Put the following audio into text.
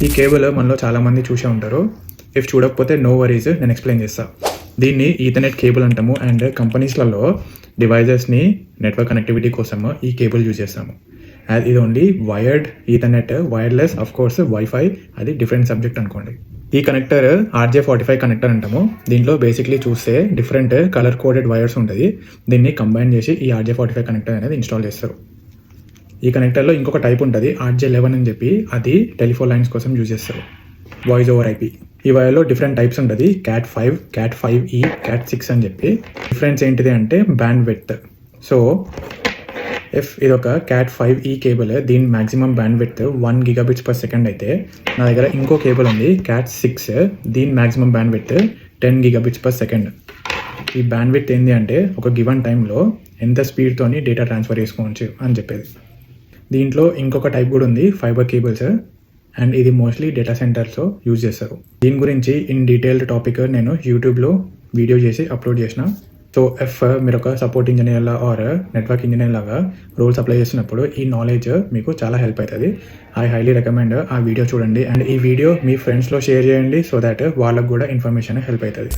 ఈ కేబుల్ మనలో చాలామంది చూసే ఉంటారు. ఇఫ్ చూడకపోతే నో వరీస్, నేను ఎక్స్ప్లెయిన్ చేస్తాను. దీన్ని ఈథర్నెట్ కేబుల్ అంటాము. అండ్ కంపెనీస్లలో డివైజెస్ని నెట్వర్క్ కనెక్టివిటీ కోసము ఈ కేబుల్ యూజ్ చేస్తాము. అది ఇది only wired Ethernet, wireless of course wifi అది డిఫరెంట్ సబ్జెక్ట్ అనుకోండి. ఈ కనెక్టర్ RJ45 కనెక్టర్ అంటాము. దీంట్లో బేసిక్లీ చూస్తే డిఫరెంట్ కలర్ కోడెడ్ వైర్స్ ఉంటుంది. దీన్ని కంబైన్ చేసి ఈ RJ45 కనెక్టర్ అనేది ఇన్స్టాల్ చేస్తారు. ఈ కనెక్టర్లో ఇంకొక టైప్ ఉంటుంది RJ11 అని చెప్పి, అది టెలిఫోన్ లైన్స్ కోసం యూజ్ చేస్తారు, వాయిస్ ఓవర్ IP. ఈ వైర్లో డిఫరెంట్ టైప్స్ ఉంటుంది, CAT5, CAT5E, CAT6 అని చెప్పి. డిఫరెన్స్ ఏంటిది అంటే బ్యాండ్ విడ్త్. సో ఇది ఒక CAT5E కేబుల్, దీని మ్యాక్సిమం బ్యాండ్ విడ్త్ 1 Gbps అయితే నా దగ్గర ఇంకో కేబుల్ ఉంది CAT6, దీని మ్యాక్సిమం బ్యాండ్ విడ్త్ 10 Gbps. ఈ బ్యాండ్ విడ్త్ ఏంటి అంటే ఒక గివెన్ టైంలో ఎంత స్పీడ్తోని డేటా ట్రాన్స్ఫర్ చేసుకోవచ్చు అని చెప్పేది. దీంట్లో ఇంకొక టైప్ కూడా ఉంది, ఫైబర్ కేబుల్స్, అండ్ ఇది మోస్ట్లీ డేటా సెంటర్స్లో యూజ్ చేస్తారు. దీని గురించి ఇన్ డీటెయిల్డ్ టాపిక్ నేను యూట్యూబ్లో వీడియో చేసి అప్లోడ్ చేసిన. సో మీరు ఒక support engineer or network engineer లాగా రోల్స్ అప్లై చేసినప్పుడు ఈ నాలెడ్జ్ మీకు చాలా హెల్ప్ అవుతుంది. ఐ హైలీ రికమెండ్ ఆ వీడియో చూడండి. అండ్ ఈ వీడియో మీ ఫ్రెండ్స్లో షేర్ చేయండి, సో దాట్ వాళ్ళకు కూడా ఇన్ఫర్మేషన్ హెల్ప్ అవుతుంది.